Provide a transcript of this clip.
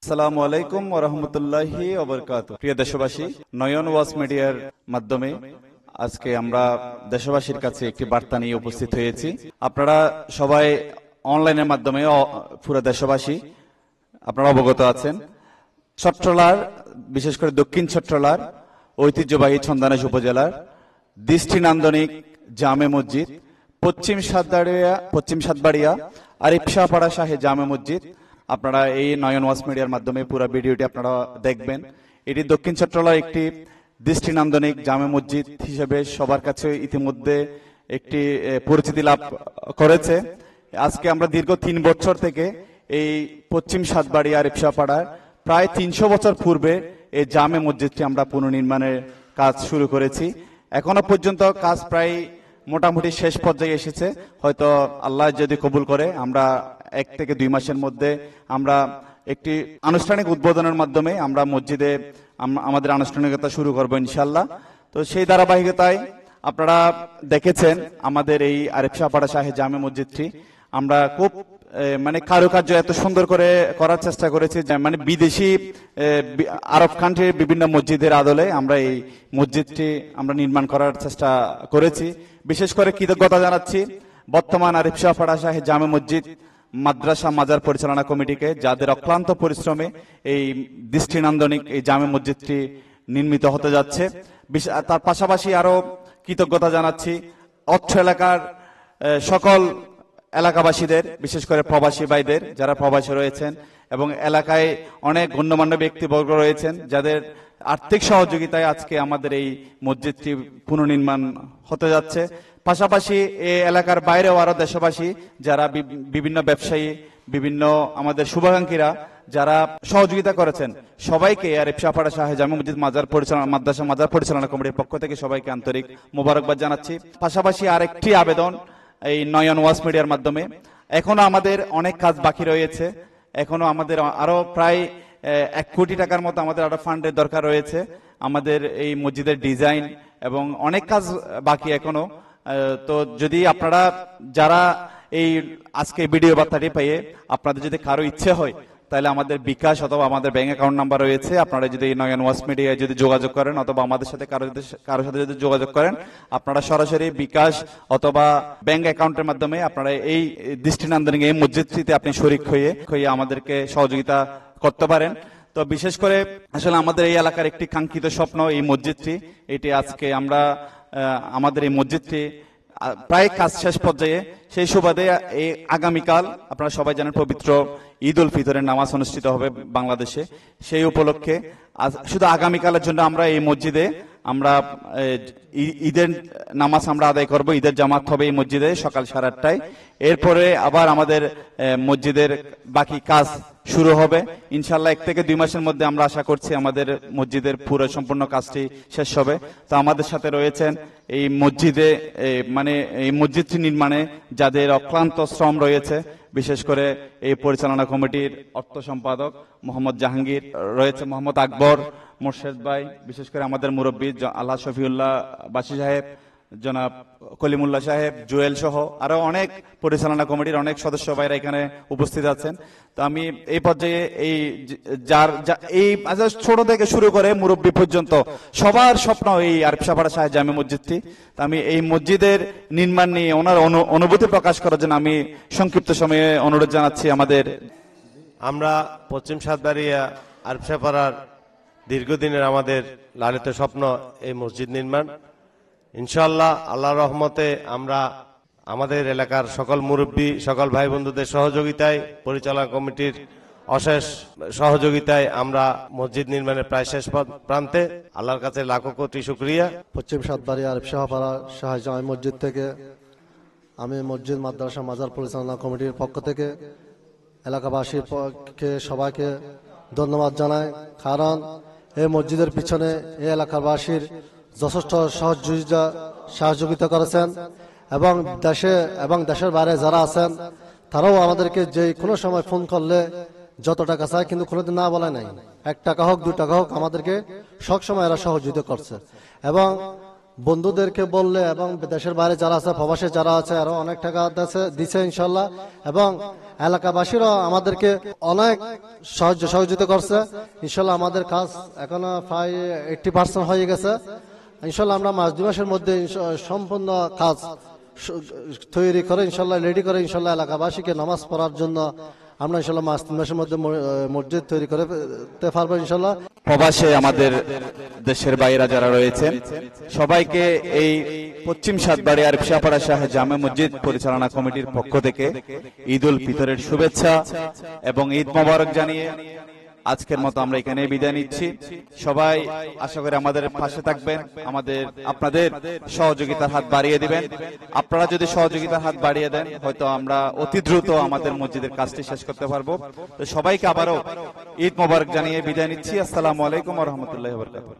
আসসালামু আলাইকুম ওয়া রাহমাতুল্লাহি ওয়া বারাকাতুহু। প্রিয় দেশবাসী, নয়ন ওয়াচ মিডিয়ার মাধ্যমে আজকে আমরা দেশবাসীর কাছে একটি বার্তা নিয়ে উপস্থিত হয়েছি। আপনারা সবাই অনলাইনের মাধ্যমে পুরো দেশবাসী আপনারা অবগত আছেন। চট্টলার, বিশেষ করে দক্ষিণ চট্টলার ঐতিহ্যবাহী ছন্দানেশ উপজেলার দৃষ্টি নান্দনিক জামে মসজিদ, পশ্চিম সাতবাড়িয়া আরিফ শাহপাড়া শাহী জামে মসজিদ, আপনারা এই নয়ন ওয়াচ মিডিয়ার মাধ্যমে পুরো ভিডিওটি আপনারা দেখবেন। এটি দক্ষিণ চট্টলার একটি দৃষ্টি নান্দনিক জামে মসজিদ হিসেবে সবার কাছে ইতিমধ্যে একটি পরিচিতি লাভ করেছে। আজকে আমরা দীর্ঘ 3 বছর থেকে এই পশ্চিম সাতবাড়িয়া আরিফ শাহপাড়ার প্রায় 300 বছর পূর্বে এই জামে মসজিদটি আমরা পুনর্নির্মাণের কাজ শুরু করেছি। এখনো পর্যন্ত কাজ প্রায় মোটামুটি শেষ পর্যায়ে এসেছে। হয়তো আল্লাহ যদি কবুল করে আমরা 1 থেকে 2 মাসের মধ্যে আমরা একটি আনুষ্ঠানিক উদ্বোধনের মাধ্যমে আমরা মসজিদে আমাদের আনুষ্ঠানিকতা শুরু করব ইনশাআল্লাহ। তো সেই ধারাবাহিকতায় আপনারা দেখেছেন আমাদের এই আরিফ শাহপাড়া শাহী জামে মসজিদটি আমরা খুব কারুকার্য এত সুন্দর করে করার চেষ্টা করেছি, মানে বিদেশি আরব কান্ট্রির বিভিন্ন মসজিদের আদলে আমরা এই মসজিদটি আমরা নির্মাণ করার চেষ্টা করেছি। বিশেষ করে কৃতজ্ঞতা জানাচ্ছি বর্তমান আরিফ শাহপাড়া শাহী জামে মসজিদ মাদ্রাসা মাজার পরিচালনা কমিটিকে, যাদের অক্লান্ত পরিশ্রমে এই দৃষ্টিনান্দনিক এই জামে মসজিদটি নির্মিত হতে যাচ্ছে। তার পাশাপাশি আরো কৃতজ্ঞতা জানাচ্ছি অত্র এলাকার সকল এলাকাবাসীদের, বিশেষ করে প্রবাসী ভাইদের যারা প্রবাসী রয়েছেন এবং এলাকায় অনেক গণ্যমান্য ব্যক্তিবর্গ রয়েছেন, যাদের আর্থিক সহযোগিতায় আজকে আমাদের এই মসজিদটি পুনর্নির্মাণ হতে যাচ্ছে। পাশাপাশি এই এলাকার বাইরেও আরো দেশবাসী যারা বিভিন্ন ব্যবসায়ী, বিভিন্ন আমাদের শুভাকাঙ্ক্ষীরা যারা সহযোগিতা করেছেন, সবাইকে আরিফ শাহপাড়া শাহী জামে মসজিদ মাদ্রাসা মাজার পরিচালনা কমিটির পক্ষ থেকে সবাইকে আন্তরিক মোবারকবাদ জানাচ্ছি। পাশাপাশি আরেকটি আবেদন এই নয়ন ওয়াচ মিডিয়ার মাধ্যমে, এখনো আমাদের অনেক কাজ বাকি রয়েছে। এখনো আমাদের আরো প্রায় 1 কোটি টাকার মতো আমাদের আরো ফান্ডের দরকার রয়েছে আমাদের এই মসজিদের ডিজাইন এবং অনেক কাজ বাকি এখনো। তো যদি আপনারা যারা এই আজকে ভিডিও বার্তাটি পেয়ে আপনাদের যদি কারো ইচ্ছে হয়, তাহলে আমাদের বিকাশ অথবা আমাদের ব্যাংক অ্যাকাউন্ট নাম্বার রয়েছে। আপনারা যদি নয়ন ওয়াচ মিডিয়ায় যদি যোগাযোগ করেন অথবা আমাদের সাথে কারোর সাথে যদি যোগাযোগ করেন, আপনারা সরাসরি বিকাশ অথবা ব্যাংক অ্যাকাউন্টের মাধ্যমে আপনারা এই দৃষ্টিনান্দনিক এই মসজিদটিতে আপনি শরীক হয়ে আমাদেরকে সহযোগিতা করতে পারেন। তো বিশেষ করে আসলে আমাদের এই এলাকার একটি কাঙ্ক্ষিত স্বপ্ন এই মসজিদটি, এটি আজকে আমরা আমাদের এই মসজিদটি প্রায় কাজ শেষ পর্যায়ে। সেই সুবাদে এই আগামীকাল আপনারা সবাই জানেন পবিত্র ঈদ উল ফিতরের নামাজ অনুষ্ঠিত হবে বাংলাদেশে। সেই উপলক্ষে শুধু আগামীকালের জন্য আমরা এই মসজিদে আমরা ঈদের নামাজ আমরা আদায় করব। ঈদের জামাত হবে এই মসজিদে সকাল 8:30টায়। এরপরে আবার আমাদের মসজিদের বাকি কাজ শুরু হবে ইনশাল্লাহ। 1 থেকে 2 মাসের মধ্যে আমরা আশা করছি আমাদের মসজিদের পুরো সম্পূর্ণ কাজটি শেষ হবে। তো আমাদের সাথে রয়েছেন এই মসজিদে এই মসজিদটি নির্মাণে যাদের অক্লান্ত শ্রম রয়েছে, বিশেষ করে এই পরিচালনা কমিটির অর্থ সম্পাদক মোহাম্মদ জাহাঙ্গীর রয়েছে, মোহাম্মদ আকবর, মোর্শেদ ভাই, বিশেষ করে আমাদের মুরব্বী আল্লাহ শফিউল্লাহ বাসী সাহেব, জনাব কলিমুল্লাহ সাহেব, জুয়েল সহ আরো অনেক পরিচালনা কমিটির অনেক সদস্য ভাইরা এখানে উপস্থিত আছেন। তো আমি এই পর্যায়ে এই ছোট থেকে শুরু করে মুরব্বী পর্যন্ত সবার স্বপ্ন এই আরিফ শাহপাড়া শাহী জামে মসজিদটি। তো আমি এই মসজিদের নির্মাণ নিয়ে ওনার অনুভূতি প্রকাশ করার জন্য আমি সংক্ষিপ্ত সময়ে অনুরোধ জানাচ্ছি। আমরা পশ্চিম সাতবাড়িয়া আরিফ শাহপাড়ার দীর্ঘদিনের আমাদের লালিত স্বপ্ন এই মসজিদ নির্মাণ। ইনশাআল্লাহ আল্লাহর রহমতে আমরা আমাদের এলাকার সকল মুরব্বী, সকল ভাই বন্ধুদের সহযোগিতায়, পরিচালনা কমিটির অশেষ সহযোগিতায় আমরা মসজিদ নির্মাণের প্রায় শেষ প্রান্তে। আল্লাহর কাছে লাখো কোটি শুকরিয়া। পশ্চিম সাতবাড়িয়া আরিফ শাহপাড়া শাহী জামে মসজিদ থেকে আমি মসজিদ মাদ্রাসা মাজার পরিচালনা কমিটির পক্ষ থেকে এলাকাবাসীর পক্ষে সবাইকে ধন্যবাদ জানাই। কারণ এই মসজিদের পিছনে এই এলাকাবাসীর যথেষ্ট সহযোগিতা করেছেন এবং দেশের বাইরে যারা আছেন তারাও আমাদেরকে যে কোনো সময় ফোন করলে যত টাকা চায় কিন্তু কোনোদিন না বলে নাই। 1 টাকা হোক 2 টাকা হোক আমাদেরকে সব সময় এরা সহযোগিতা করছে এবং বন্ধুদেরকে বললে এবং দেশের বাইরে যারা আছে, প্রবাসে যারা আছে, আরো অনেক টাকা দিছে ইনশাল্লাহ। এবং এলাকাবাসীরাও আমাদেরকে অনেক সহযোগিতা করছে। ইনশাল্লাহ আমাদের কাজ এখনো প্রায় 80% হয়ে গেছে। ইনশাল্লাহ আমরা মাস 2 মাসের মধ্যে সম্পূর্ণ কাজ তৈরি করে ইনশাল্লাহ রেডি করে ইনশাল্লাহ এলাকাবাসীকে নামাজ পড়ার জন্য আমরা ইনশাল্লাহ মাস 3 মাসের মধ্যে মসজিদ তৈরি করতে পারবো ইনশাল্লাহ। প্রবাসে আমাদের দেশের বাইরা যারা রয়েছেন সবাইকে এই পশ্চিম সাতবাড়ি আরিফ শাহপাড়া শাহে জামে মসজিদ পরিচালনা কমিটির পক্ষ থেকে ঈদ উল ফিতরের শুভেচ্ছা এবং ঈদ মোবারক জানিয়ে আজকের মতো আমরা এখানে বিদায় নিচ্ছি। সবাই আশা করি আমাদের পাশে থাকবেন, আপনাদের সহযোগিতার হাত বাড়িয়ে দিবেন। আপনারা যদি সহযোগিতার হাত বাড়িয়ে দেন হয়তো আমরা অতি দ্রুত আমাদের মসজিদের কাজটি শেষ করতে পারবো। তো সবাইকে আবারও ঈদ মোবারক জানিয়ে বিদায় নিচ্ছি। আসসালামু আলাইকুম ওয়া রাহমাতুল্লাহি ওয়া বারাকাতুহু।